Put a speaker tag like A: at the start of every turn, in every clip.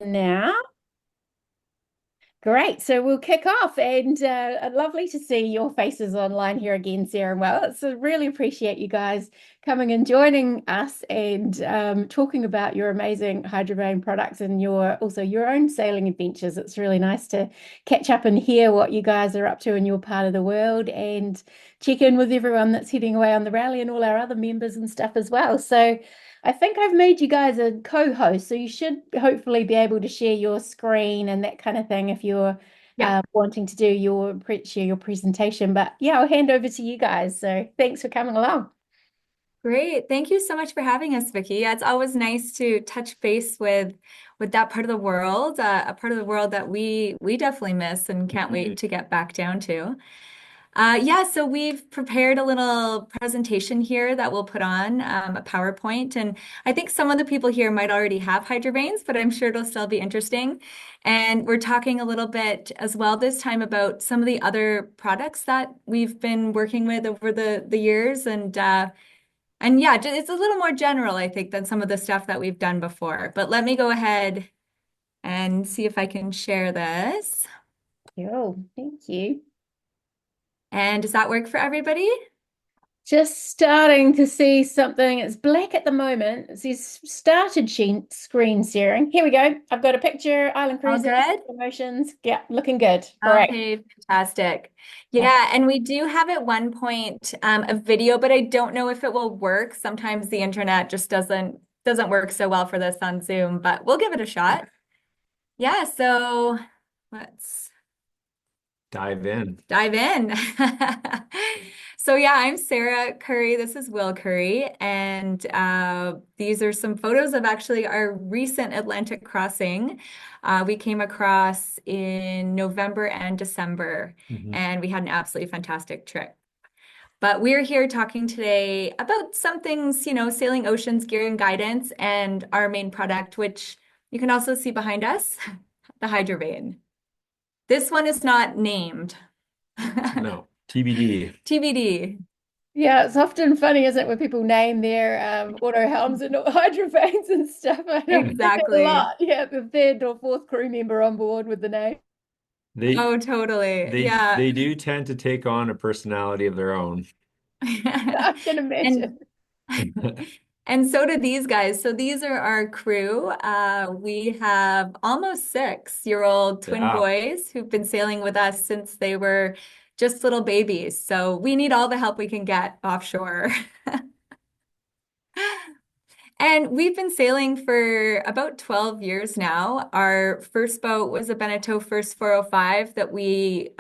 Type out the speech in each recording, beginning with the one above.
A: Now, great. So we'll kick off, and lovely to see your faces online here again, Sarah. Well, it's really appreciate you guys coming and joining us and talking about your amazing Hydrovane products and your own sailing adventures. It's really nice to catch up and hear what you guys are up to in your part of the world and check in with everyone that's heading away on the rally and all our other members and stuff as well. So. I think I've made you guys a co-host, so you should hopefully be able to share your screen and that kind of thing if you're
B: Yeah,
A: wanting to do share your presentation. But yeah, I'll hand over to you guys. So thanks for coming along.
B: great. Thank you so much for having us, Vicky. Yeah, it's always nice to touch base with that part of the world, a part of the world that we definitely miss and can't wait
C: Mhm.
B: to get back down to. Yeah, so we've prepared a little presentation here that we'll put on a PowerPoint, and I think some of the people here might already have hydrovanes, but I'm sure it'll still be interesting. And we're talking a little bit as well this time about some of the other products that we've been working with over the years, and yeah, it's a little more general, I think, than some of the stuff that we've done before. But let me go ahead and see if I can share this.
A: Cool. Thank you.
B: And does that work for everybody?
A: Just starting to see something. It's black at the moment. It says started screen sharing. Here we go. I've got a picture, Island
B: All
A: Cruises,
B: good?
A: promotions. Yeah, looking good. Great.
B: Okay, fantastic.
A: Okay.
B: Yeah, and we do have at one point a video, but I don't know if it will work. Sometimes the internet just doesn't work so well for this on Zoom, but we'll give it a shot. Yeah, so let's
C: Dive in.
B: dive in. So yeah, I'm Sarah Curry. This is Will Curry, and these are some photos of actually our recent Atlantic crossing. We came across in November and December,
C: Mhm.
B: and we had an absolutely fantastic trip. But we're here talking today about some things, sailing oceans, gear and guidance, and our main product, which you can also see behind us, the Hydrovane. This one is not named.
C: No, TBD.
B: TBD.
A: Yeah, it's often funny, isn't it, when people name their auto helms and hydrophones and stuff. I know we get that a
B: Exactly.
A: lot. Yeah, the third or fourth crew member on board with the name.
C: They
B: Oh, totally.
C: they
B: Yeah.
C: they do tend to take on a personality of their own.
A: I can imagine.
B: And and so do these guys. So these are our crew. We have almost 6-year-old twin
C: Yeah.
B: boys who've been sailing with us since they were just little babies. So we need all the help we can get offshore. And we've been sailing for about 12 years now. Our first boat was a Beneteau First 405 that we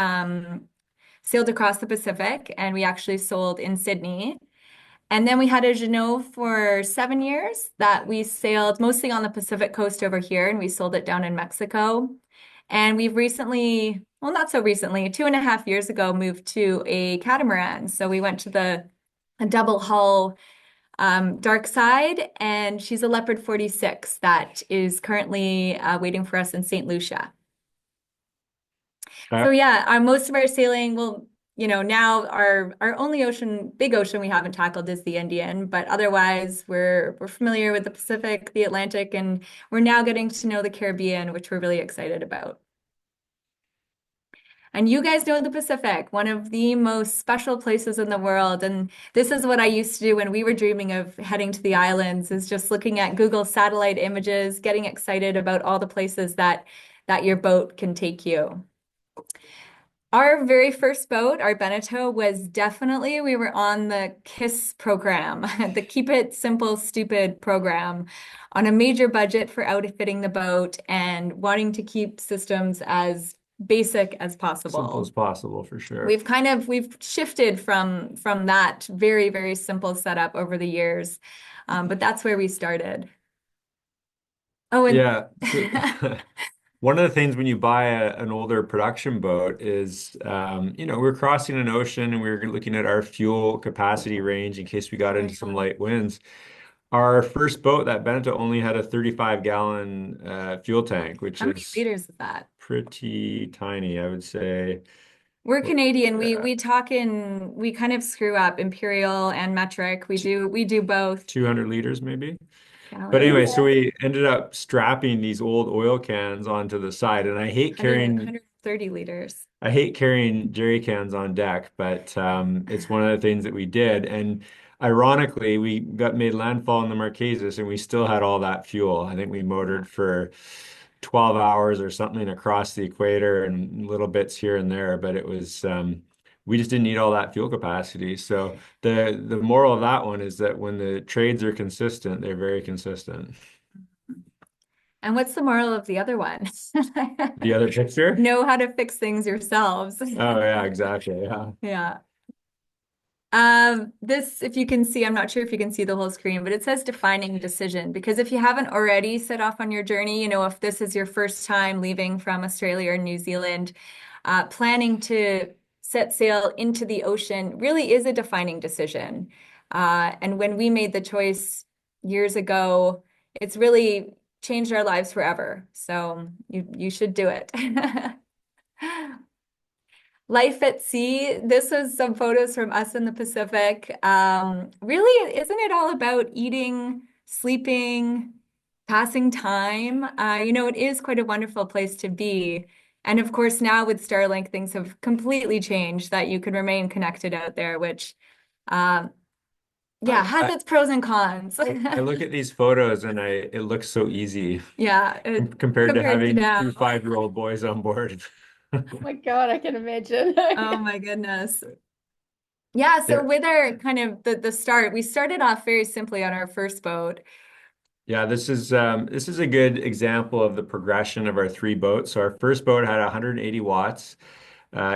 B: sailed across the Pacific, and we actually sold in Sydney. And then we had a Jeanneau for 7 years that we sailed mostly on the Pacific coast over here, and we sold it down in Mexico. And we've recently, well, not so recently, 2.5 years ago, moved to a catamaran. So we went to the a double hull dark side, and she's a Leopard 46 that is currently waiting for us in St. Lucia.
C: Uh,
B: So yeah, most of our sailing will, now our only big ocean we haven't tackled is the Indian, but otherwise we're familiar with the Pacific, the Atlantic, and we're now getting to know the Caribbean, which we're really excited about. And you guys know the Pacific, one of the most special places in the world. And this is what I used to do when we were dreaming of heading to the islands, is just looking at Google satellite images, getting excited about all the places that your boat can take you. Our very first boat, our Beneteau, we were on the KISS program, the Keep It Simple, Stupid program, on a major budget for outfitting the boat and wanting to keep systems as basic as
C: Simple as
B: possible.
C: possible for sure.
B: We've shifted from that very, very simple setup over the years. But that's where we started. Oh, and
C: Yeah. So one of the things when you buy an older production boat is, we're crossing an ocean and we are looking at our fuel capacity range in case we got into some light winds. Our first boat, that Bento, only had a 35-gallon fuel tank, which
B: how many
C: is
B: liters is that?
C: pretty tiny, I would say.
B: We're Canadian. We
C: Yeah,
B: we talk in we kind of screw up imperial and metric. We do both.
C: 200 liters maybe. But
B: gallons.
C: anyway, so we ended up strapping these old oil cans onto the side, and
B: 130 liters.
C: I hate carrying jerry cans on deck, but it's one of the things that we did. And ironically, we got made landfall in the Marquesas, and we still had all that fuel. I think we motored for 12 hours or something across the equator and little bits here and there, but it was we just didn't need all that fuel capacity. So the moral of that one is that when the trades are consistent, they're very consistent.
B: And what's the moral of the other one?
C: The other picture?
B: Know how to fix things yourselves.
C: Oh yeah, exactly. Yeah.
B: Yeah. This, if you can see, I'm not sure if you can see the whole screen, but it says defining decision, because if you haven't already set off on your journey, if this is your first time leaving from Australia or New Zealand, planning to set sail into the ocean really is a defining decision. And when we made the choice years ago, it's really changed our lives forever. So you should do it. Life at sea. This was some photos from us in the Pacific. Really, isn't it all about eating, sleeping, passing time? It is quite a wonderful place to be. And of course, now with Starlink, things have completely changed that you can remain connected out there, which, yeah, has
C: I,
B: its pros and cons.
C: I look at these photos and it looks so easy
B: Yeah,
C: compared to
B: compared to
C: having
B: now.
C: two 5-year-old boys on board.
A: Oh my God, I can imagine.
B: Oh my goodness. Yeah, so
C: There,
B: with our kind of the start, we started off very simply on our first boat.
C: yeah, this is a good example of the progression of our three boats. So our first boat had 180 watts.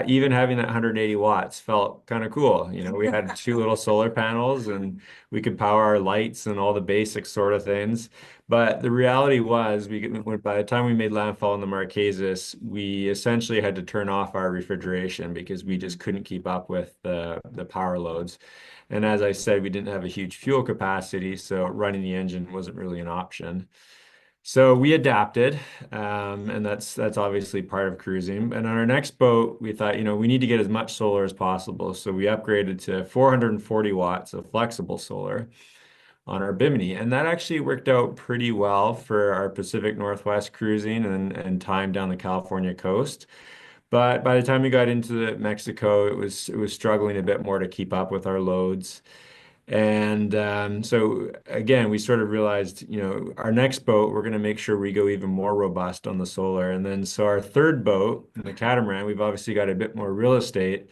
C: Even having that 180 watts felt kind of cool. We had two little solar panels and we could power our lights and all the basic sort of things. But the reality was, by the time we made landfall in the Marquesas, we essentially had to turn off our refrigeration because we just couldn't keep up with the power loads. And as I said, we didn't have a huge fuel capacity, so running the engine wasn't really an option. So we adapted, and that's obviously part of cruising. And on our next boat, we thought, we need to get as much solar as possible. So we upgraded to 440 watts of flexible solar on our Bimini, and that actually worked out pretty well for our Pacific Northwest cruising and time down the California coast. But by the time we got into Mexico, it was struggling a bit more to keep up with our loads. And so again, we sort of realized, our next boat, we're going to make sure we go even more robust on the solar. And then so our third boat, the catamaran, we've obviously got a bit more real estate.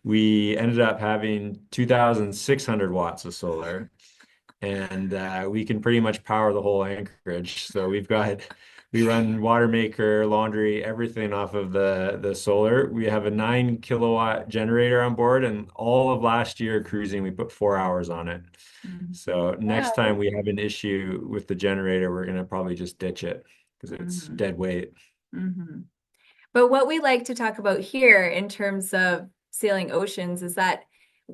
C: We ended up having 2,600 watts of solar, and we can pretty much power the whole anchorage. So we run water maker, laundry, everything off of the solar. We have a 9 kilowatt generator on board, and all of last year cruising, we put 4 hours on it.
B: Mhm.
C: So next time
A: Wow.
C: we have an issue with the generator, we're gonna probably just ditch it because it's
B: Mhm.
C: dead weight.
B: Mhm. But what we like to talk about here in terms of sailing oceans is that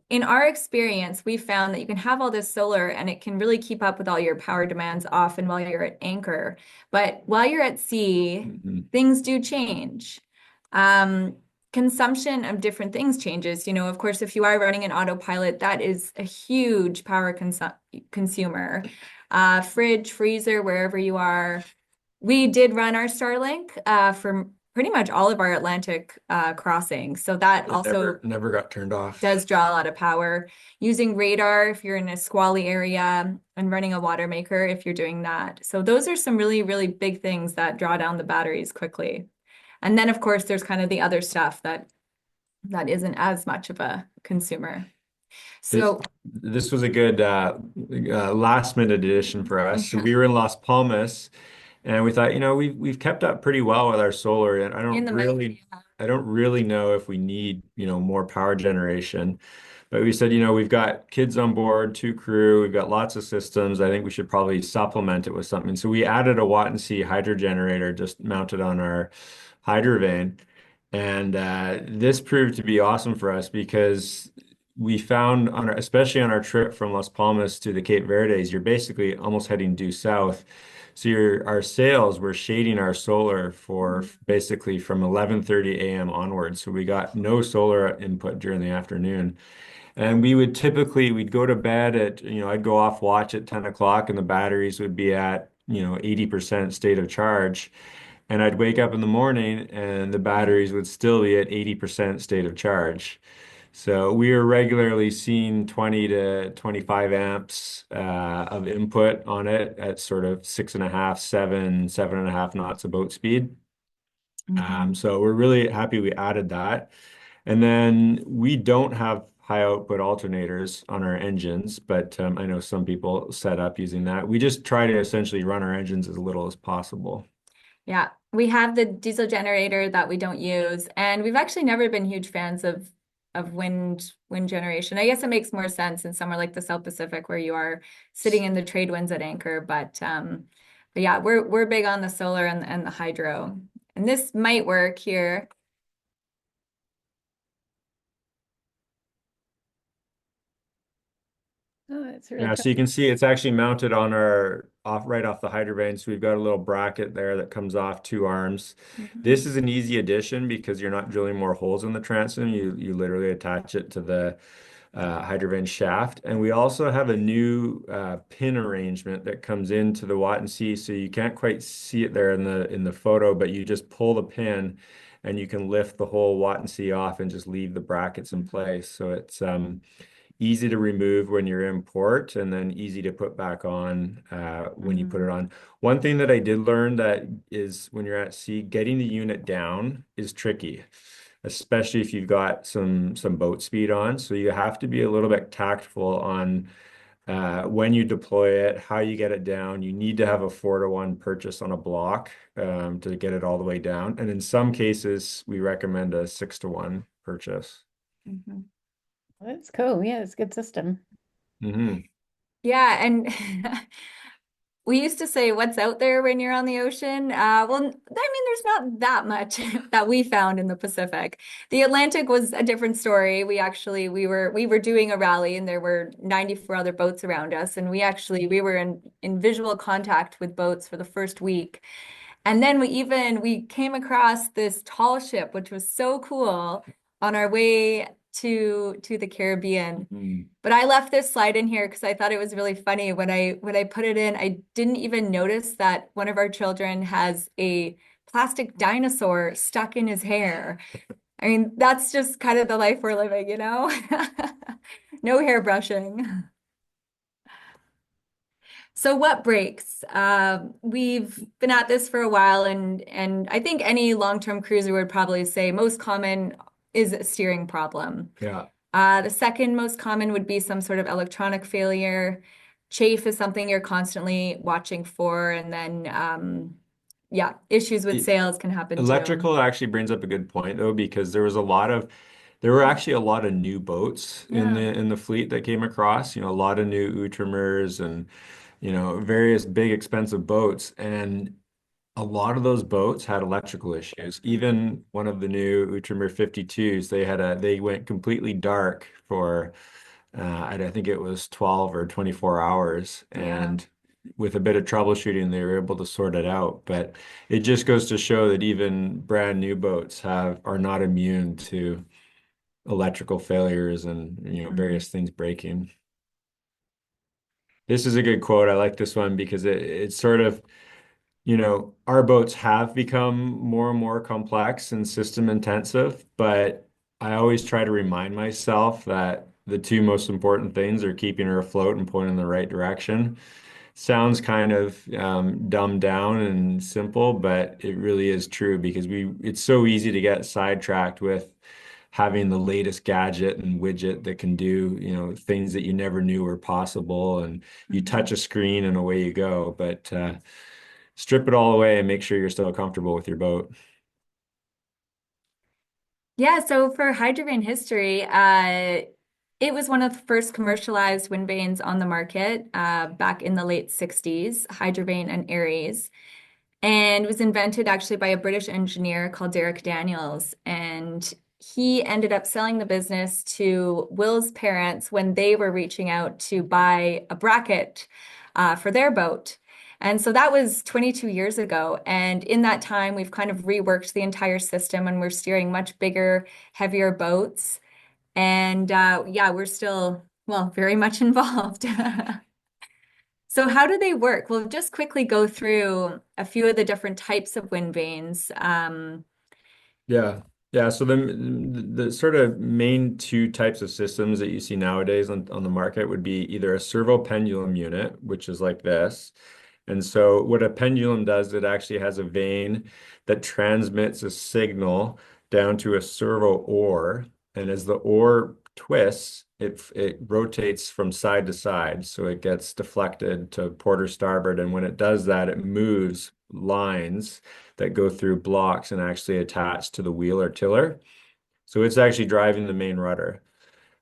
B: in our experience, we found that you can have all this solar and it can really keep up with all your power demands often while you're at anchor. But while you're at sea,
C: Mhm.
B: things do change. Um, Consumption of different things changes. Of course, if you are running an autopilot, that is a huge power consumer. Fridge, freezer, wherever you are. We did run our Starlink for pretty much all of our Atlantic crossings. So that
C: It
B: also
C: never got turned off.
B: does draw a lot of power. Using radar if you're in a squally area and running a water maker if you're doing that. So those are some really, really big things that draw down the batteries quickly. And then of course there's kind of the other stuff that isn't as much of a consumer.
C: This
B: So
C: this was a good last minute addition for us. So
B: yeah,
C: we were in Las Palmas, and we thought, we've kept up pretty well with our solar, and
B: in the mountain.
C: I don't really know if we need, more power generation. But we said, we've got kids on board, two crew, we've got lots of systems. I think we should probably supplement it with something. So we added a watt and C hydro generator just mounted on our Hydrovane. And this proved to be awesome for us because we found especially on our trip from Las Palmas to the Cape Verdes, you're basically almost heading due south. So our sails were shading our solar for basically from 11:30 a.m. onwards. So we got no solar input during the afternoon. And we'd go to bed at, I'd go off watch at 10 o'clock and the batteries would be at, 80% state of charge. And I'd wake up in the morning and the batteries would still be at 80% state of charge. So we were regularly seeing 20 to 25 amps of input on it at sort of 6.5, 7.5 knots of boat speed.
B: Mhm.
C: So we're really happy we added that. And then we don't have high output alternators on our engines, but I know some people set up using that. We just try to essentially run our engines as little as possible.
B: Yeah, we have the diesel generator that we don't use, and we've actually never been huge fans of wind generation. I guess it makes more sense in somewhere like the South Pacific where you are sitting in the trade winds at anchor. But yeah, we're big on the solar and the hydro. And this might work here.
A: Oh, that's really
C: Yeah,
A: cool.
C: so you can see it's actually mounted on our right off the Hydrovane. So we've got a little bracket there that comes off two arms.
B: Mhm.
C: This is an easy addition because you're not drilling more holes in the transom. You literally attach it to the Hydrovane shaft. And we also have a new pin arrangement that comes into the Watt and C. So you can't quite see it there in the photo, but you just pull the pin and you can lift the whole Watt and C off and just leave the brackets in place. So it's easy to remove when you're in port and then easy to put back on when you put it
B: Mhm.
C: on. One thing that I did learn that is when you're at sea, getting the unit down is tricky, especially if you've got some boat speed on. So you have to be a little bit tactful on when you deploy it, how you get it down. You need to have a 4-to-1 purchase on a block to get it all the way down. And in some cases, we recommend a 6-to-1 purchase.
B: Mhm.
A: That's cool. Yeah, it's a good system.
C: Hmm.
B: Yeah, and we used to say, "What's out there when you're on the ocean?" Well, I mean, there's not that much that we found in the Pacific. The Atlantic was a different story. We were doing a rally, and there were 94 other boats around us, and we were in visual contact with boats for the first week. And then we came across this tall ship, which was so cool on our way to the Caribbean.
C: Mm.
B: But I left this slide in here because I thought it was really funny. When I put it in, I didn't even notice that one of our children has a plastic dinosaur stuck in his hair. I mean, that's just kind of the life we're living, you know? No hair brushing. So what breaks? We've been at this for a while, and I think any long-term cruiser would probably say most common is a steering problem.
C: Yeah.
B: The second most common would be some sort of electronic failure. Chafe is something you're constantly watching for, and then yeah, issues with
C: E-
B: sails can happen too.
C: Electrical actually brings up a good point though, because there were actually a lot of new boats in
B: Yeah.
C: the fleet that came across, a lot of new Outremer's and, various big expensive boats. And a lot of those boats had electrical issues. Even one of the new Outremer 52s, they went completely dark for I think it was 12 or 24 hours.
B: Yeah.
C: And with a bit of troubleshooting, they were able to sort it out. But it just goes to show that even brand new boats are not immune to electrical failures and
B: Mhm.
C: various things breaking. This is a good quote. I like this one because it's sort of our boats have become more and more complex and system intensive, but I always try to remind myself that the two most important things are keeping her afloat and pointing in the right direction. Sounds kind of dumbed down and simple, but it really is true because it's so easy to get sidetracked with having the latest gadget and widget that can do, things that you never knew were possible. And you touch
B: Mhm.
C: a screen and away you go. But strip it all away and make sure you're still comfortable with your boat.
B: Yeah, so for Hydrovane history, it was one of the first commercialized wind vanes on the market back in the late 60s, Hydrovane and Aries. And was invented actually by a British engineer called Derek Daniels. And he ended up selling the business to Will's parents when they were reaching out to buy a bracket for their boat. And so that was 22 years ago. And in that time, we've kind of reworked the entire system and we're steering much bigger, heavier boats. And yeah, we're still, well, very much involved. So how do they work? We'll just quickly go through a few of the different types of wind vanes.
C: Yeah. Yeah. So the sort of main two types of systems that you see nowadays on the market would be either a servo pendulum unit, which is like this. And so what a pendulum does, it actually has a vane that transmits a signal down to a servo oar. And as the oar twists, it rotates from side to side. So it gets deflected to port or starboard. And when it does that, it moves lines that go through blocks and actually attach to the wheel or tiller. So it's actually driving the main rudder.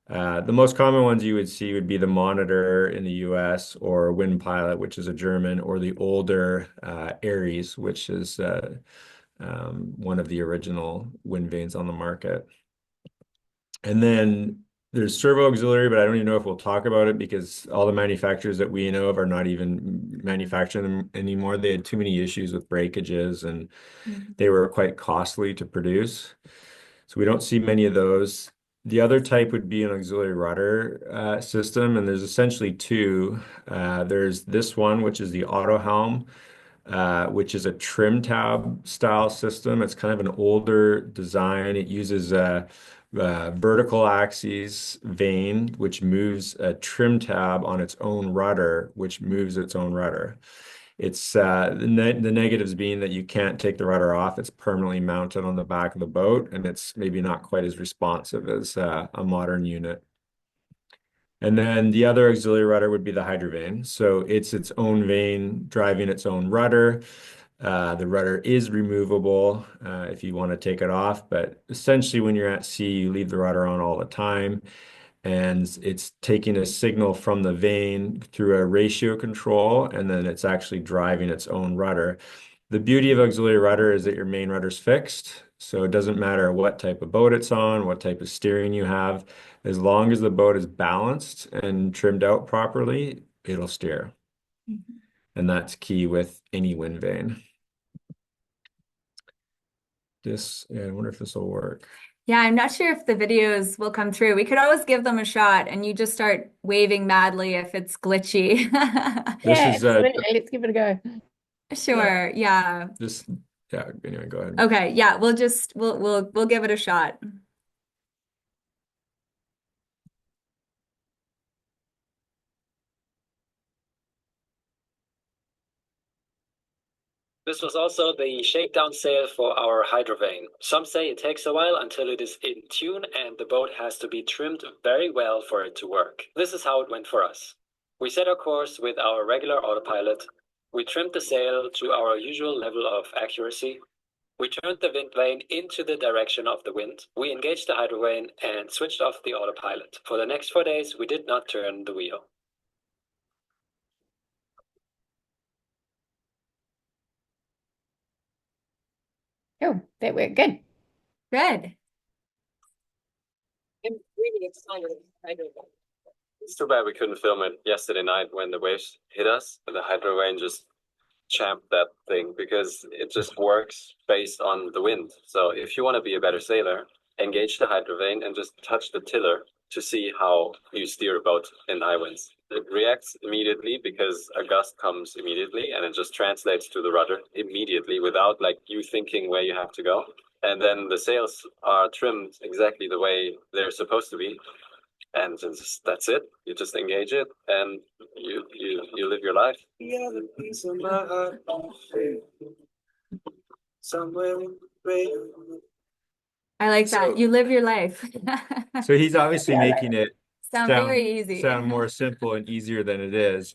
C: The most common ones you would see would be the Monitor in the US or Wind Pilot, which is a German, or the older Aries, which is one of the original wind vanes on the market. And then there's servo auxiliary, but I don't even know if we'll talk about it because all the manufacturers that we know of are not even manufacturing them anymore. They had too many issues with breakages and they were quite costly to produce. So we don't see many of those. The other type would be an auxiliary rudder system, and there's essentially two. There's this one, which is the auto helm, which is a trim tab style system. It's kind of an older design. It uses a vertical axis vane, which moves a trim tab on its own rudder, which moves its own rudder. It's the negatives being that you can't take the rudder off. It's permanently mounted on the back of the boat, and it's maybe not quite as responsive as a modern unit. And then the other auxiliary rudder would be the hydrovane. So it's its own vane driving its own rudder. The rudder is removable if you want to take it off, but essentially when you're at sea, you leave the rudder on all the time, and it's taking a signal from the vane through a ratio control, and then it's actually driving its own rudder. The beauty of auxiliary rudder is that your main rudder's fixed, so it doesn't matter what type of boat it's on, what type of steering you have. As long as the boat is balanced and trimmed out properly, it'll steer.
B: Mhm.
C: And that's key with any wind vane. Yeah, I wonder if this will work.
B: Yeah, I'm not sure if the videos will come through. We could always give them a shot and you just start waving madly if it's glitchy.
C: This
A: Yeah,
C: is
A: absolutely. Let's give it a go.
B: Sure, yeah.
C: this yeah, anyway, go ahead.
B: Okay, yeah, we'll give it a shot.
D: This was also the shakedown sail for our Hydrovane. Some say it takes a while until it is in tune and the boat has to be trimmed very well for it to work. This is how it went for us. We set our course with our regular autopilot. We trimmed the sail to our usual level of accuracy. We turned the wind vane into the direction of the wind. We engaged the Hydrovane and switched off the autopilot. For the next 4 days, we did not turn the wheel.
A: Oh, that worked good.
B: Good.
D: I'm really excited. It's too bad we couldn't film it yesterday night when the waves hit us and the Hydrovane just champed that thing because it just works based on the wind. So if you want to be a better sailor, engage the Hydrovane and just touch the tiller to see how you steer a boat in high winds. It reacts immediately because a gust comes immediately and it just translates to the rudder immediately without like you thinking where you have to go. And then the sails are trimmed exactly the way they're supposed to be. And that's it. You just engage it and you live your life.
B: I like that. You live your life.
C: So he's obviously
A: Yeah,
C: making it
B: Sound very easy.
C: sound more simple and easier than it is.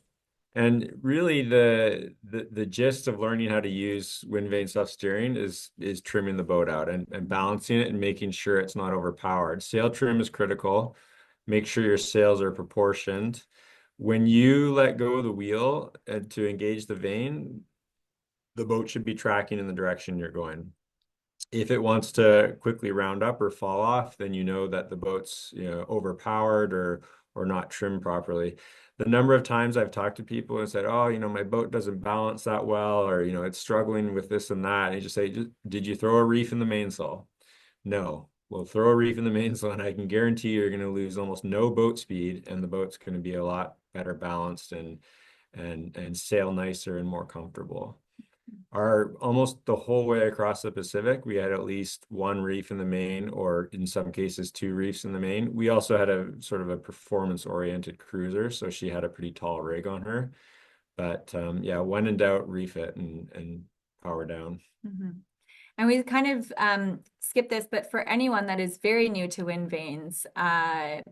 C: And really the gist of learning how to use wind vane self-steering is trimming the boat out and balancing it and making sure it's not overpowered. Sail trim is critical. Make sure your sails are proportioned. When you let go of the wheel and to engage the vane, the boat should be tracking in the direction you're going. If it wants to quickly round up or fall off, then you know that the boat's, overpowered or not trimmed properly. The number of times I've talked to people and said, "Oh, my boat doesn't balance that well," or it's struggling with this and that. And you just say, "Did you throw a reef in the mainsail?" No. we'll throw a reef in the mainsail, and I can guarantee you're going to lose almost no boat speed, and the boat's going to be a lot better balanced and sail nicer and more comfortable. Almost the whole way across the Pacific, we had at least one reef in the main, or in some cases, two reefs in the main. We also had a sort of a performance-oriented cruiser, so she had a pretty tall rig on her. But yeah, when in doubt, reef it and power down.
B: Mm-hmm. And we kind of skipped this, but for anyone that is very new to wind vanes,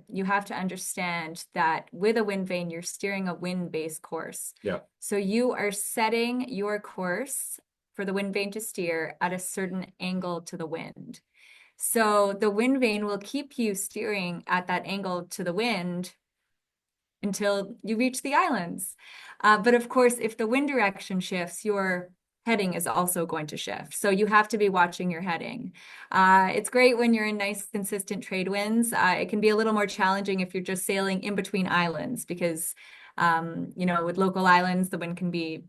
B: you have to understand that with a wind vane, you're steering a wind-based course.
C: Yeah.
B: So you are setting your course for the wind vane to steer at a certain angle to the wind. So the wind vane will keep you steering at that angle to the wind until you reach the islands. But of course, if the wind direction shifts, your heading is also going to shift. So you have to be watching your heading. It's great when you're in nice, consistent trade winds. It can be a little more challenging if you're just sailing in between islands because, with local islands, the wind can be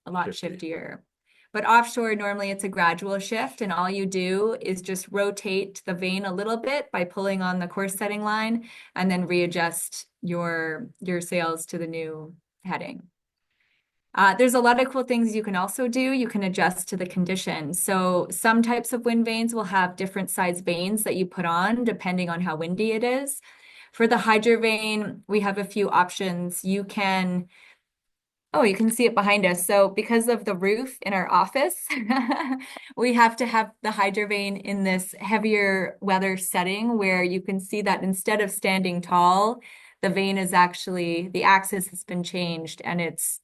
B: a lot shiftier. But offshore, normally it's a gradual shift, and all you do is just rotate the vane a little bit by pulling on the course setting line and then readjust your sails to the new heading. There's a lot of cool things you can also do. You can adjust to the conditions. So some types of wind vanes will have different size vanes that you put on depending on how windy it is. For the Hydrovane, we have a few options. You can see it behind us. So because of the roof in our office, we have to have the Hydrovane in this heavier weather setting where you can see that instead of standing tall, the vane is actually, the axis has been changed and it's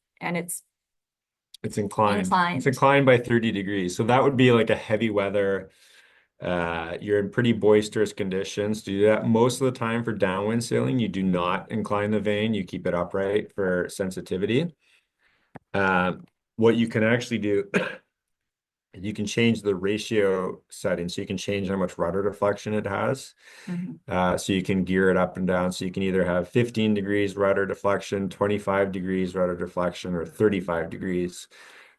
C: inclined. It's inclined by 30 degrees. So that would be like a heavy weather. You're in pretty boisterous conditions. Do that most of the time for downwind sailing. You do not incline the vane. You keep it upright for sensitivity. What you can actually do, you can change the ratio setting. So you can change how much rudder deflection it has.
B: Mm-hmm.
C: So you can gear it up and down. So you can either have 15 degrees rudder deflection, 25 degrees rudder deflection, or 35 degrees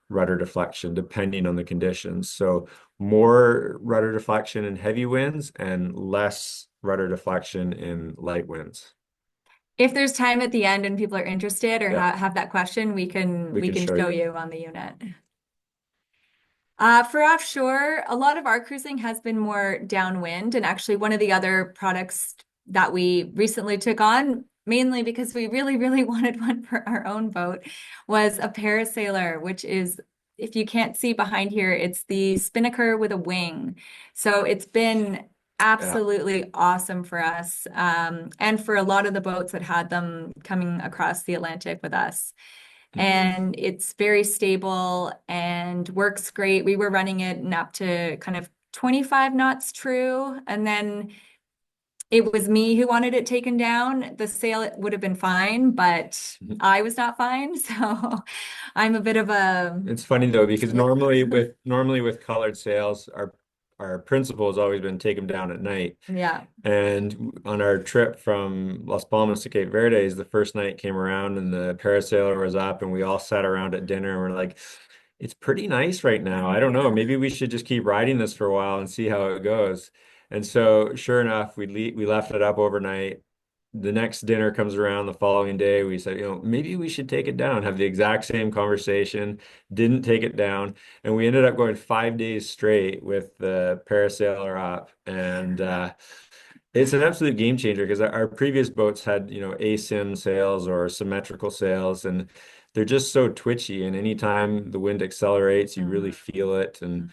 C: rudder deflection, depending on the conditions. So more rudder deflection in heavy winds and less rudder deflection in light winds.
B: If there's time at the end and people are interested or have that question, we can show you on the unit. For offshore, a lot of our cruising has been more downwind, and actually one of the other products that we recently took on, mainly because we really, really wanted one for our own boat, was a parasailer, which is, if you can't see behind here, it's the spinnaker with a wing. So it's been absolutely awesome for us, and for a lot of the boats that had them coming across the Atlantic with us. And it's very stable and works great. We were running it up to kind of 25 knots true, and then it was me who wanted it taken down. The sail would have been fine, but I was not fine. So I'm a bit of a...
C: It's funny though, because normally with colored sails, our principle has always been take them down at night.
B: Yeah.
C: And on our trip from Las Palmas to Cape Verdes, the first night came around and the parasailer was up and we all sat around at dinner and we're like, it's pretty nice right now. I don't know. Maybe we should just keep riding this for a while and see how it goes. And so sure enough, we left it up overnight. The next dinner comes around the following day. We said, maybe we should take it down, have the exact same conversation, didn't take it down. And we ended up going 5 days straight with the parasailer up. And it's an absolute game changer because our previous boats had, asim sails or symmetrical sails, and they're just so twitchy. And anytime the wind accelerates, you really feel it. And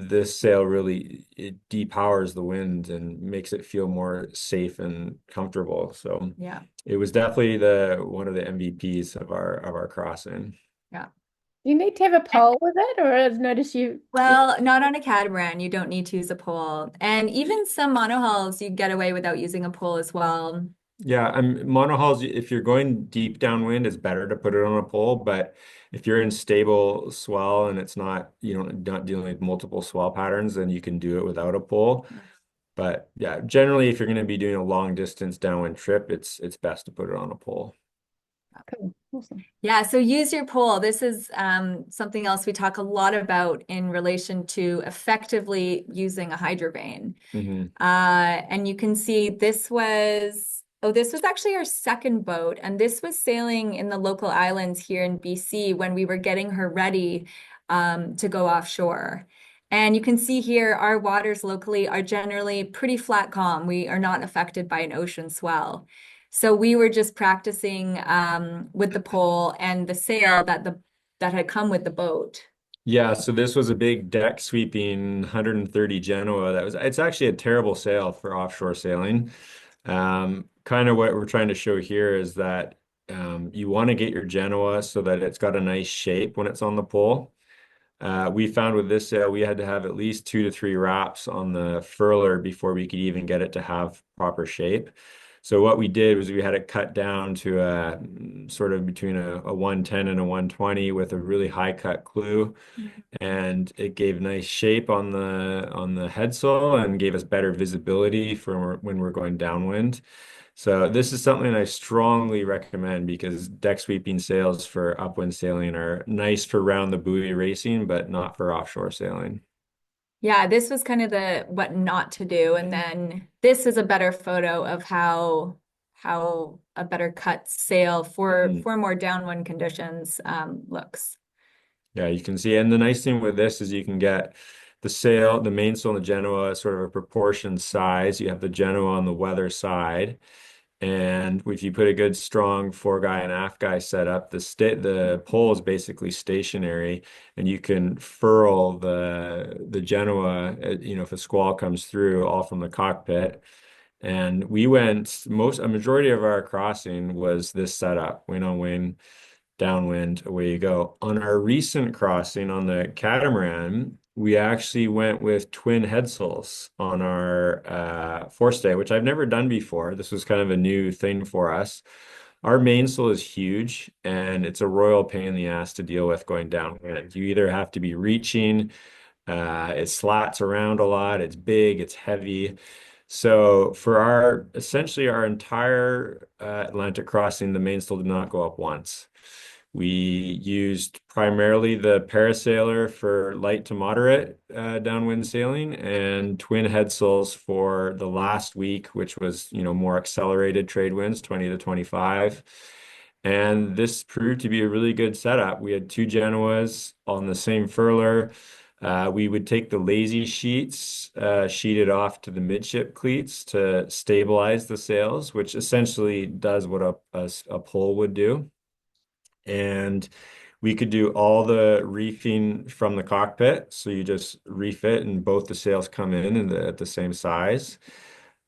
C: this sail really, it depowers the wind and makes it feel more safe and comfortable. So
B: yeah,
C: it was definitely one of the MVPs of our crossing.
B: Yeah.
A: You need to have a pole with it, or I've noticed you.
B: Well, not on a catamaran. You don't need to use a pole. And even some monohulls, you get away without using a pole as well.
C: Yeah, monohulls, if you're going deep downwind, it's better to put it on a pole. But if you're in stable swell and it's not dealing with multiple swell patterns, then you can do it without a pole. But yeah, generally, if you're going to be doing a long distance downwind trip, it's best to put it on a pole.
A: Cool. Awesome.
B: Yeah, so use your pole. This is something else we talk a lot about in relation to effectively using a hydrovane. And you can see this was actually our second boat, and this was sailing in the local islands here in BC when we were getting her ready to go offshore. And you can see here our waters locally are generally pretty flat calm. We are not affected by an ocean swell. So we were just practicing with the pole and the sail that had come with the boat.
C: Yeah, so this was a big deck sweeping 130 Genoa. It's actually a terrible sail for offshore sailing. Kind of what we're trying to show here is that you want to get your Genoa so that it's got a nice shape when it's on the pole. We found with this sail, we had to have at least 2 to 3 wraps on the furler before we could even get it to have proper shape. So what we did was we had it cut down to a sort of between a 110 and a 120 with a really high cut clue, and it gave nice shape on the headsail and gave us better visibility for when we're going downwind. So this is something I strongly recommend because deck sweeping sails for upwind sailing are nice for round the buoy racing, but not for offshore sailing.
B: Yeah, this was kind of the what not to do. And then this is a better photo of how a better cut sail for more downwind conditions looks.
C: Yeah, you can see. And the nice thing with this is you can get the sail, the mainsail and the Genoa sort of a proportioned size. You have the Genoa on the weather side. And if you put a good strong foreguy and aft guy setup, the pole is basically stationary, and you can furl the Genoa, if a squall comes through, all from the cockpit. And we went a majority of our crossing was this setup, wing on wing, downwind, away you go. On our recent crossing on the catamaran, we actually went with twin headsails on our forestay, which I've never done before. This was kind of a new thing for us. Our mainsail is huge, and it's a royal pain in the ass to deal with going downwind. You either have to be reaching, it slats around a lot, it's big, it's heavy. So for essentially our entire Atlantic crossing, the mainsail did not go up once. We used primarily the parasailer for light to moderate downwind sailing and twin headsails for the last week, which was, more accelerated trade winds, 20 to 25. And this proved to be a really good setup. We had 2 Genoas on the same furler. We would take the lazy sheets, sheeted off to the midship cleats to stabilize the sails, which essentially does what a pole would do. And we could do all the reefing from the cockpit. So you just reef it and both the sails come in at the same size.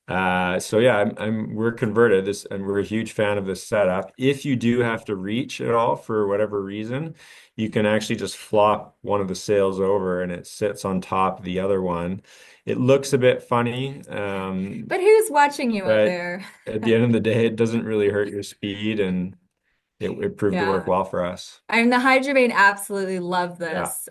C: So yeah, we're converted this and we're a huge fan of this setup. If you do have to reach at all for whatever reason, you can actually just flop one of the sails over and it sits on top of the other one. It looks a bit funny,
B: But who's watching you out
C: but
B: there?
C: at the end of the day, it doesn't really hurt your speed, and it proved to work
B: Yeah.
C: well for us.
B: The Hydrovane absolutely love
C: Yeah.
B: this.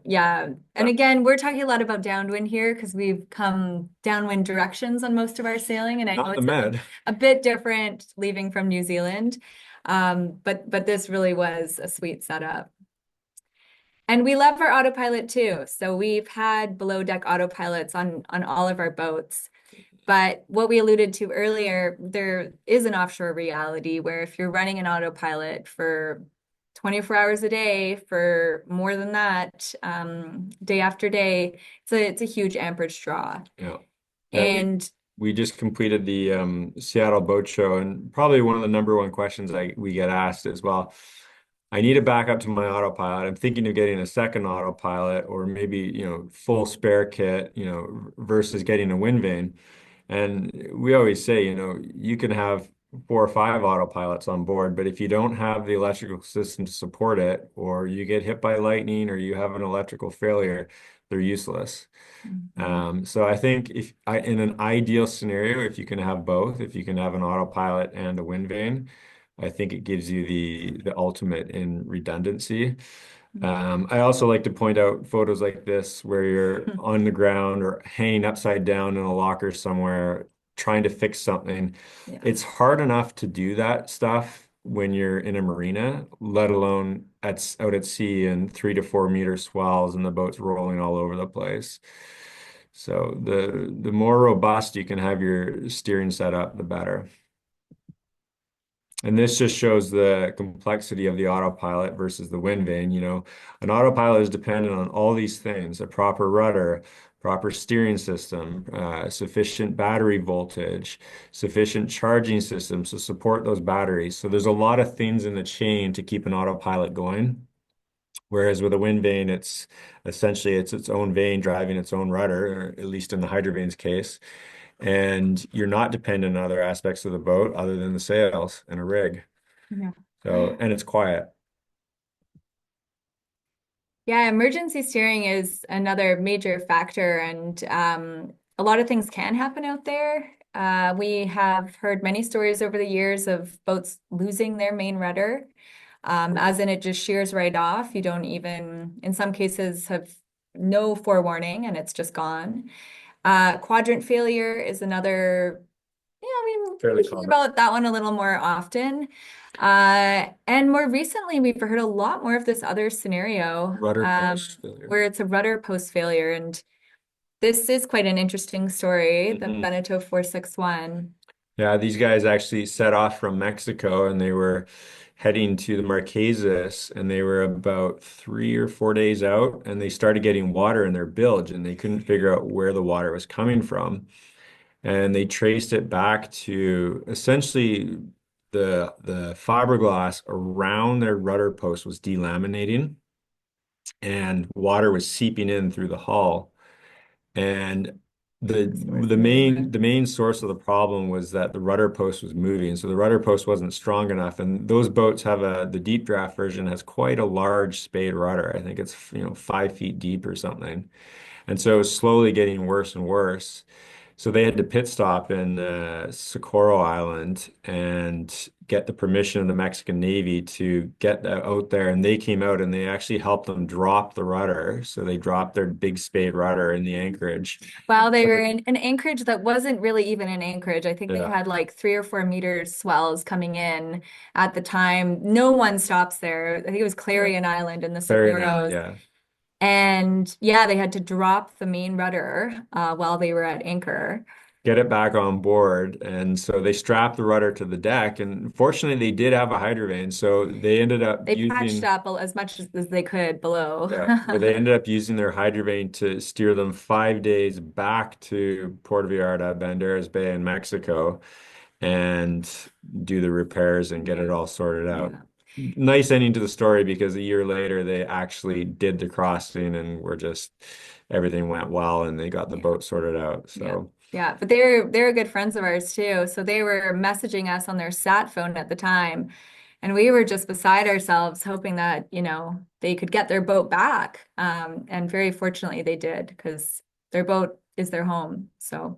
B: Yeah. And again, we're talking a lot about downwind here because we've come downwind directions on most of our sailing. And I know
C: Not the
B: it's
C: Med.
B: a bit different leaving from New Zealand. But this really was a sweet setup. And we love our autopilot too. So we've had below deck autopilots on all of our boats. But what we alluded to earlier, there is an offshore reality where if you're running an autopilot for 24 hours a day, for more than that, day after day, it's a huge amperage draw.
C: Yeah.
B: And
C: we just completed the Seattle Boat Show, and probably one of the number one questions we get asked is, well, I need a backup to my autopilot. I'm thinking of getting a second autopilot or maybe, full spare kit, versus getting a wind vane. And we always say, you can have 4 or 5 autopilots on board, but if you don't have the electrical system to support it, or you get hit by lightning, or you have an electrical failure, they're useless. So I think in an ideal scenario, if you can have both, if you can have an autopilot and a wind vane, I think it gives you the ultimate in redundancy. I also like to point out photos like this where you're on the ground or hanging upside down in a locker somewhere trying to fix something.
B: Yeah.
C: It's hard enough to do that stuff when you're in a marina, let alone out at sea in 3 to 4 meter swells and the boat's rolling all over the place. So the more robust you can have your steering set up, the better. And this just shows the complexity of the autopilot versus the wind vane. You know, an autopilot is dependent on all these things, a proper rudder, proper steering system, sufficient battery voltage, sufficient charging systems to support those batteries. So there's a lot of things in the chain to keep an autopilot going. Whereas with a wind vane, it's essentially it's its own vane driving its own rudder, or at least in the Hydrovane's case, and you're not dependent on other aspects of the boat other than the sails and a rig.
B: Yeah.
C: So, and it's quiet.
B: Yeah, emergency steering is another major factor, and a lot of things can happen out there. We have heard many stories over the years of boats losing their main rudder, as in it just shears right off. You don't even, in some cases, have no forewarning and it's just gone. Quadrant failure is another, yeah, I mean,
C: Fairly
B: we hear
C: common.
B: about that one a little more often. And more recently, we've heard a lot more of this other scenario,
C: Rudder post failure.
B: where it's a rudder post failure. And this is quite an interesting story, the
C: Mhm.
B: Beneteau 461.
C: Yeah, these guys actually set off from Mexico and they were heading to the Marquesas and they were about 3 or 4 days out and they started getting water in their bilge and they couldn't figure out where the water was coming from. And they traced it back to essentially the fiberglass around their rudder post was delaminating and water was seeping in through the hull. And the the main source of the problem was that the rudder post was moving. So the rudder post wasn't strong enough. And those boats have the deep draft version has quite a large spade rudder. I think it's 5 feet deep or something. And so it was slowly getting worse and worse. So they had to pit stop in Socorro Island and get the permission of the Mexican Navy to get out there. And they came out and they actually helped them drop the rudder. So they dropped their big spade rudder in the anchorage.
B: While they were in an anchorage that wasn't really even an anchorage. I think they
C: Yeah,
B: had like 3 or 4 meters swells coming in at the time. No one stops there. I think it was Clarion Island in the
C: very nice.
B: Socorros.
C: Yeah.
B: And yeah, they had to drop the main rudder while they were at anchor.
C: Get it back on board. And so they strapped the rudder to the deck. And fortunately, they did have a hydrovane. So they ended up
B: They patched
C: using.
B: up as much as they could below.
C: Yeah, but they ended up using their hydrovane to steer them 5 days back to Puerto Vallarta, Banderas Bay in Mexico, and do the repairs and get it all sorted out.
B: Yeah.
C: Nice ending to the story because a year later they actually did the crossing and everything went well and they got the boat sorted out. So
B: Yeah, but they're good friends of ours too. So they were messaging us on their sat phone at the time. And we were just beside ourselves, hoping that, they could get their boat back. And very fortunately they did, because their boat is their home. So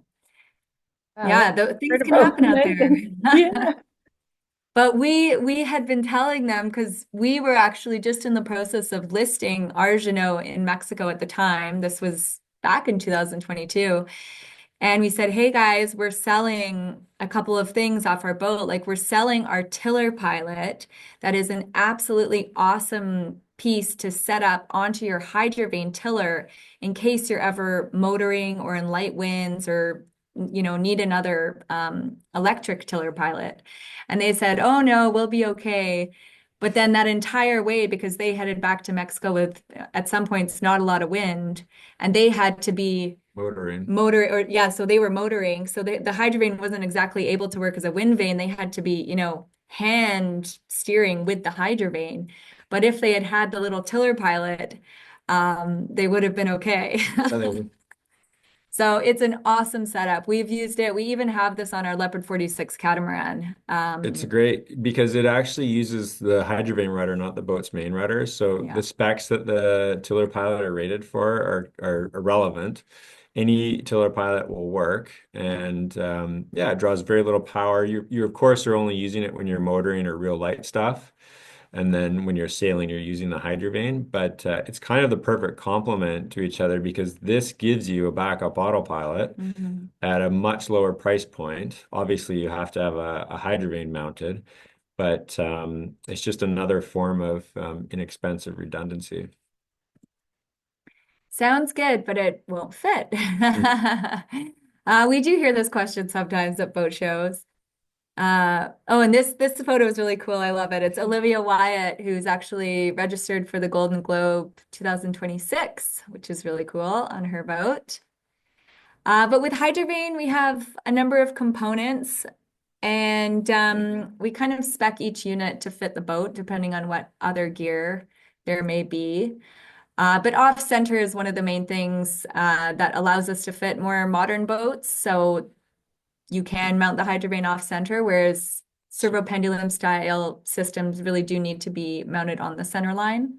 A: Wow,
B: yeah,
A: that's
B: things can
A: incredible.
B: happen out there.
A: Amazing. Yeah.
B: But we had been telling them, because we were actually just in the process of listing our Jeanneau in Mexico at the time. This was back in 2022. And we said, hey guys, we're selling a couple of things off our boat. Like, we're selling our tiller pilot. That is an absolutely awesome piece to set up onto your Hydrovane tiller in case you're ever motoring or in light winds, or need another electric tiller pilot. And they said, oh no, we'll be okay. But then that entire way, because they headed back to Mexico with, at some points, not a lot of wind, and they had to be
C: motoring.
B: So they were motoring. So the Hydrovane wasn't exactly able to work as a wind vane. They had to be, hand steering with the Hydrovane. But if they had had the little tiller pilot, they would have been okay. So it's an awesome setup. We've used it. We even have this on our Leopard 46 catamaran.
C: It's great because it actually uses the hydrovane rudder, not the boat's main rudder. So
B: Yeah.
C: the specs that the tiller pilot are rated for are irrelevant. Any tiller pilot will work, and it draws very little power. You of course are only using it when you're motoring or real light stuff. And then when you're sailing, you're using the hydrovane, but it's kind of the perfect complement to each other because this gives you a backup autopilot
B: Mhm.
C: at a much lower price point. Obviously, you have to have a hydrovane mounted, but it's just another form of inexpensive redundancy.
B: Sounds good, but it won't fit. We do hear this question sometimes at boat shows. Oh, and this photo is really cool. I love it. It's Olivia Wyatt, who's actually registered for the Golden Globe 2026, which is really cool on her boat. But with Hydrovane, we have a number of components, and we kind of spec each unit to fit the boat, depending on what other gear there may be. But off center is one of the main things that allows us to fit more modern boats. So you can mount the Hydrovane off center, whereas servo pendulum style systems really do need to be mounted on the center line.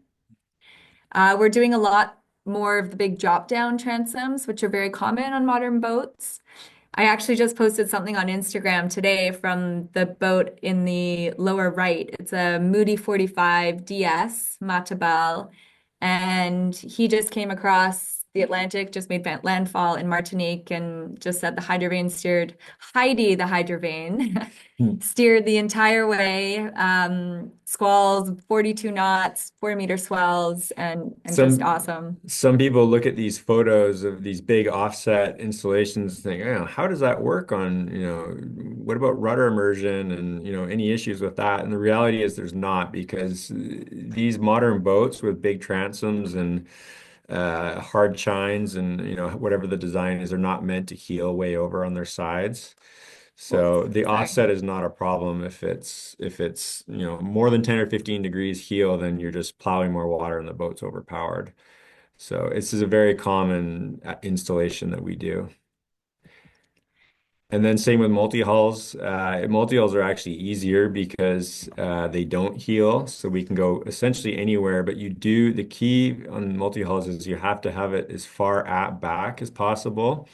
B: We're doing a lot more of the big drop down transoms, which are very common on modern boats. I actually just posted something on Instagram today from the boat in the lower right. It's a Moody 45 DS Matabal, and he just came across the Atlantic, just made landfall in Martinique, and just said the Hydrovane steered Heidi the Hydrovane steered the entire way. Squalls, 42 knots, 4-meter swells, and just awesome.
C: Some people look at these photos of these big offset installations and think, oh, how does that work on, what about rudder immersion and, any issues with that? And the reality is there's not, because these modern boats with big transoms and hard chines and, whatever the design is, are not meant to heel way over on their sides. So the offset is not a problem if it's more than 10 or 15 degrees heel, then you're just plowing more water and the boat's overpowered. So this is a very common installation that we do. And then same with multi-hulls. Multi-hulls are actually easier because they don't heel, so we can go essentially anywhere. But the key on multi-hulls is you have to have it as far at back as possible.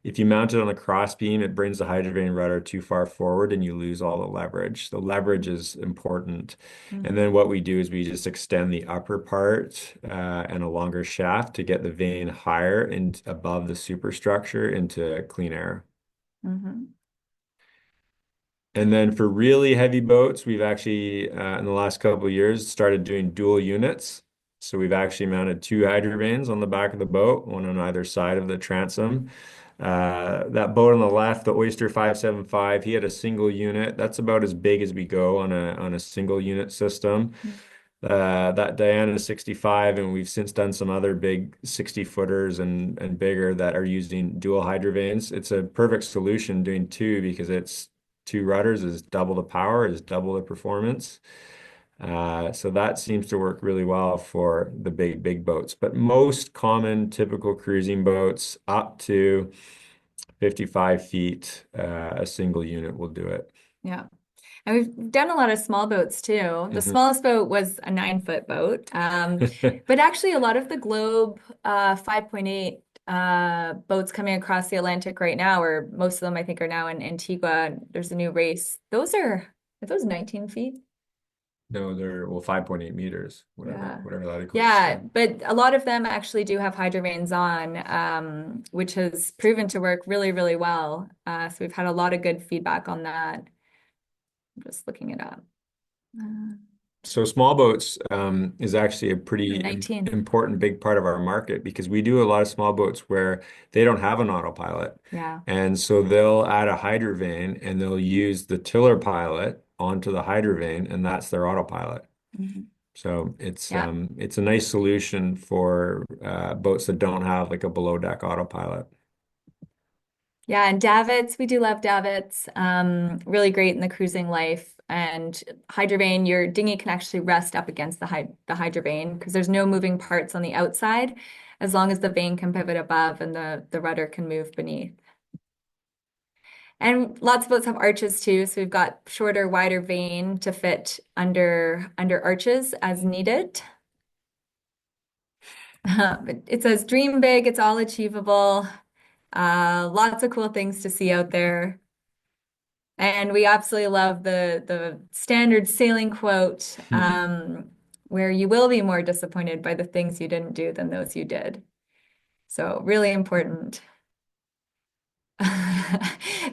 C: If you mount it on a cross beam, it brings the Hydrovane rudder too far forward and you lose all the leverage. The leverage is important. And then what we do is we just extend the upper part and a longer shaft to get the vane higher and above the superstructure into clean air. And then for really heavy boats, we've actually, in the last couple of years, started doing dual units. So we've actually mounted 2 Hydrovanes on the back of the boat, one on either side of the transom. That boat on the left, the Oyster 575, he had a single unit. That's about as big as we go on a single unit system. That Diana 65, and we've since done some other big 60-footers and bigger that are using dual Hydrovanes. It's a perfect solution doing 2 because it's 2 rudders is double the power, is double the performance. So that seems to work really well for the big boats. But most common typical cruising boats up to 55 feet, a single unit will do it.
B: Yeah. And we've done a lot of small boats too. The smallest boat was a 9-foot boat. But actually a lot of the Globe 5.8 boats coming across the Atlantic right now, or most of them I think are now in Antigua. There's a new race. Are those 19 feet?
C: No, they're 5.8 meters, whatever that equals.
B: Yeah, but a lot of them actually do have Hydrovanes on, which has proven to work really, really well. So we've had a lot of good feedback on that. I'm just looking it up.
C: So small boats is actually a pretty
B: 19.
C: important big part of our market because we do a lot of small boats where they don't have an autopilot.
B: Yeah.
C: And so they'll add a Hydrovane and they'll use the tiller pilot onto the Hydrovane, and that's their autopilot. So it's a nice solution for boats that don't have like a below deck autopilot.
B: Yeah, and davits, we do love davits. Really great in the cruising life. And Hydrovane, your dinghy can actually rest up against the Hydrovane because there's no moving parts on the outside, as long as the vane can pivot above and the rudder can move beneath. And lots of boats have arches too, so we've got shorter, wider vane to fit under arches as needed. But it says dream big, it's all achievable. Lots of cool things to see out there. And we absolutely love the standard sailing quote, where you will be more disappointed by the things you didn't do than those you did. So really important.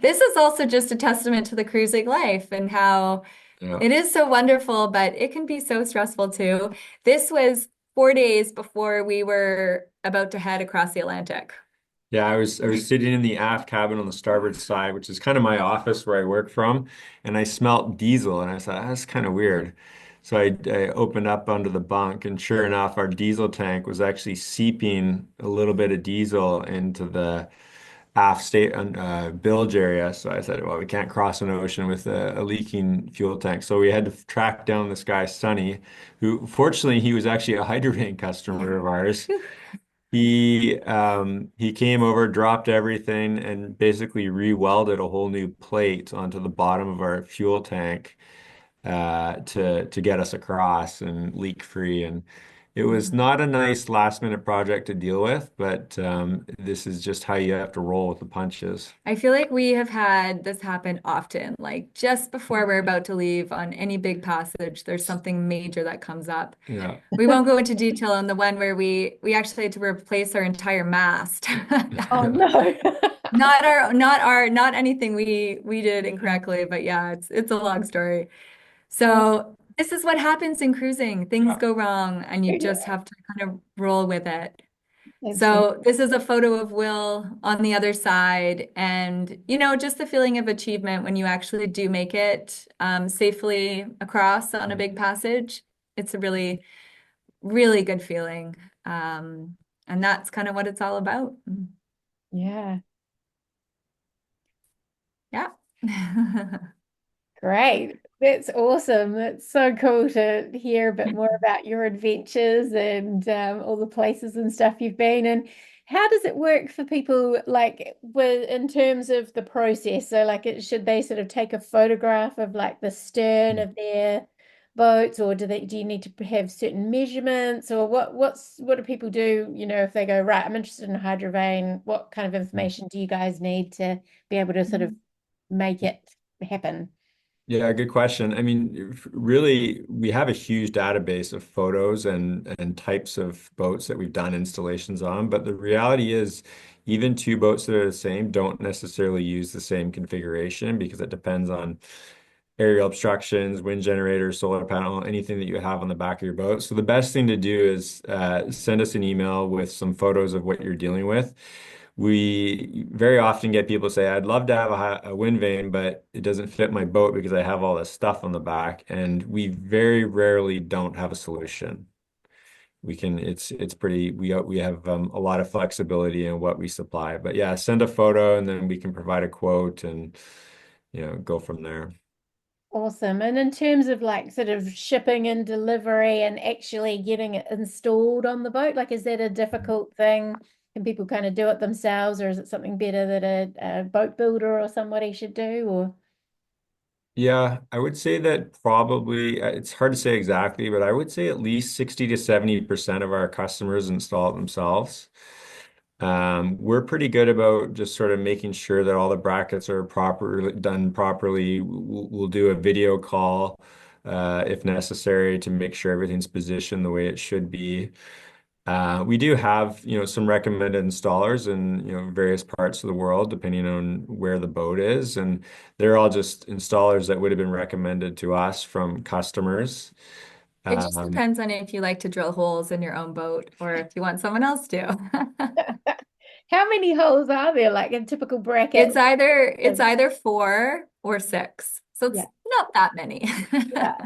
B: This is also just a testament to the cruising life and how
C: Yeah.
B: It is so wonderful, but it can be so stressful too. This was 4 days before we were about to head across the Atlantic.
C: Yeah, I was sitting in the aft cabin on the starboard side, which is kind of my office where I work from, and I smelt diesel, and I thought that's kind of weird. So I opened up under the bunk, and sure enough, our diesel tank was actually seeping a little bit of diesel into the aft state bilge area. So I said, well, we can't cross an ocean with a leaking fuel tank. So we had to track down this guy, Sonny, who fortunately he was actually a Hydrovane customer of ours. He came over, dropped everything, and basically re-welded a whole new plate onto the bottom of our fuel tank to get us across and leak free. And it was not a nice last minute project to deal with, but this is just how you have to roll with the punches.
B: I feel like we have had this happen often, like just before we're about to leave on any big passage, there's something major that comes up.
C: Yeah.
B: We won't go into detail on the one where we actually had to replace our entire mast.
A: Oh no.
B: Not anything we did incorrectly, but yeah, it's a long story. So this is what happens in cruising. Things go wrong and you just have to kind of roll with it.
A: Absolutely.
B: So this is a photo of Will on the other side, and just the feeling of achievement when you actually do make it safely across on a big passage. It's a really, really good feeling. And that's kind of what it's all about.
A: Yeah.
B: Yeah.
A: Great. That's awesome. That's so cool to hear a bit more about your adventures and all the places and stuff you've been. And how does it work for people like with in terms of the process? So like should they sort of take a photograph of like the stern of their boats, or do you need to have certain measurements, or what do people do, if they go, right, I'm interested in hydrovane, what kind of information do you guys need to be able to sort of make it happen?
C: Yeah, good question. I mean, really, we have a huge database of photos and types of boats that we've done installations on. But the reality is, even two boats that are the same don't necessarily use the same configuration because it depends on aerial obstructions, wind generators, solar panel, anything that you have on the back of your boat. So the best thing to do is send us an email with some photos of what you're dealing with. We very often get people say, I'd love to have a wind vane, but it doesn't fit my boat because I have all this stuff on the back. And we very rarely don't have a solution. It's pretty, we have a lot of flexibility in what we supply. But yeah, send a photo and then we can provide a quote and, go from there.
A: Awesome. And in terms of like sort of shipping and delivery and actually getting it installed on the boat, like is that a difficult thing? Can people kind of do it themselves, or is it something better that a boat builder or somebody should do? Or
C: Yeah, I would say that probably it's hard to say exactly, but I would say at least 60 to 70% of our customers install it themselves. We're pretty good about just sort of making sure that all the brackets are properly done properly. We'll do a video call if necessary to make sure everything's positioned the way it should be. We do have, some recommended installers in, various parts of the world, depending on where the boat is. And they're all just installers that would have been recommended to us from customers.
B: It just
C: Um,
B: depends on if you like to drill holes in your own boat or if you want someone else to.
A: how many holes are there, like in typical bracket?
B: It's either 4 or 6. So it's
A: Yeah.
B: not that many.
A: Yeah.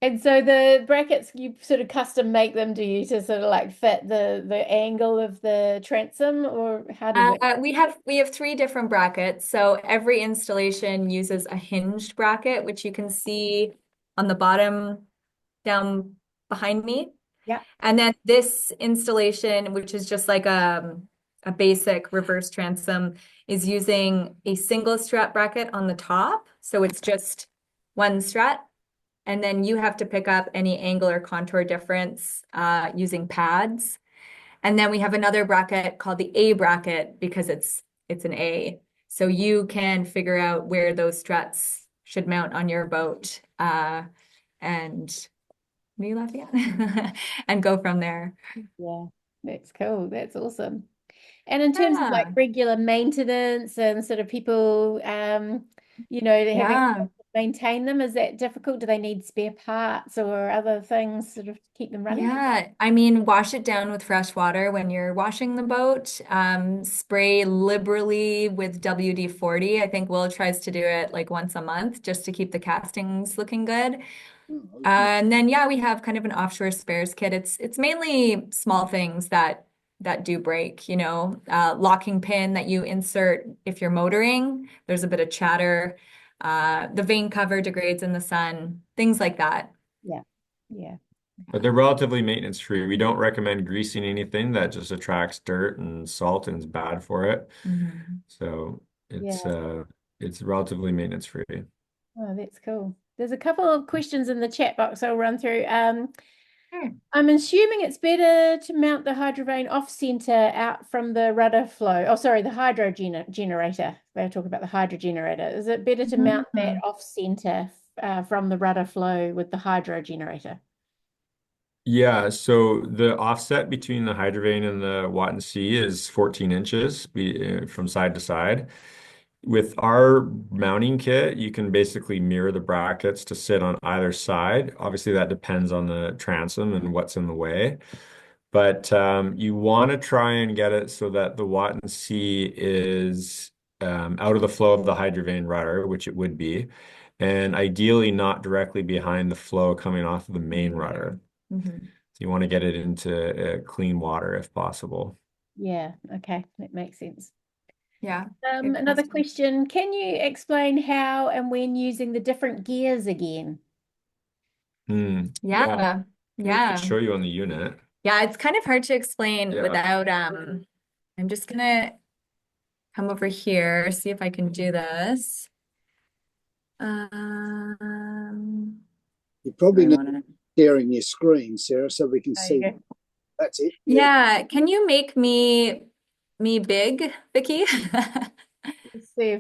A: And so the brackets, you sort of custom make them, do you, to sort of like fit the angle of the transom, or how does it?
B: We have 3 different brackets. So every installation uses a hinged bracket, which you can see on the bottom down behind me.
A: Yeah.
B: And then this installation, which is just like a basic reverse transom, is using a single strut bracket on the top. So it's just one strut. And then you have to pick up any angle or contour difference using pads. And then we have another bracket called the A bracket because it's an A. So you can figure out where those struts should mount on your boat. And what are you laughing at? And go from there.
A: Yeah, that's cool. That's awesome. And in terms of like
B: Yeah.
A: regular maintenance and sort of people, having to
B: Yeah.
A: maintain them, is that difficult? Do they need spare parts or other things sort of to keep them running?
B: Yeah, I mean, wash it down with fresh water when you're washing the boat. Spray liberally with WD-40. I think Will tries to do it like once a month just to keep the castings looking good. And then yeah, we have kind of an offshore spares kit. It's mainly small things that do break, locking pin that you insert if you're motoring. There's a bit of chatter. The vane cover degrades in the sun, things like that.
A: Yeah. Yeah.
C: But they're relatively maintenance free. We don't recommend greasing anything that just attracts dirt and salt and is bad for it.
B: Mhm.
C: So
A: Yeah.
C: it's relatively maintenance free.
A: Oh, that's cool. There's a couple of questions in the chat box I'll run through.
B: Sure.
A: I'm assuming it's better to mount the hydrovane off center out from the rudder flow. Oh, sorry, the hydro generator. They're talking about the hydro generator. Is it better to mount that
B: Mhm.
A: off center from the rudder flow with the hydro generator?
C: Yeah, so the offset between the Hydrovane and the Watt C is 14 inches from side to side. With our mounting kit, you can basically mirror the brackets to sit on either side. Obviously, that depends on the transom and what's in the way. But you want to try and get it so that the Watt and C is out of the flow of the Hydrovane rudder, which it would be, and ideally not directly behind the flow coming off of the main rudder.
B: Mhm.
C: So you want to get it into clean water if possible.
A: Yeah, okay, that makes sense.
B: Yeah, good
A: Another
B: question.
A: question. Can you explain how and when using the different gears again?
C: Yeah,
B: Yeah,
C: we could
B: yeah.
C: show you on the unit.
B: Yeah, it's kind of hard to explain
C: Yeah.
B: without I'm just gonna come over here, see if I can do this.
E: You probably
B: I
E: need
B: wanna
E: sharing your screen, Sarah, so we can
A: There you
E: see.
A: go.
E: That's it. Yeah.
B: Yeah, can you make me big, Vicky?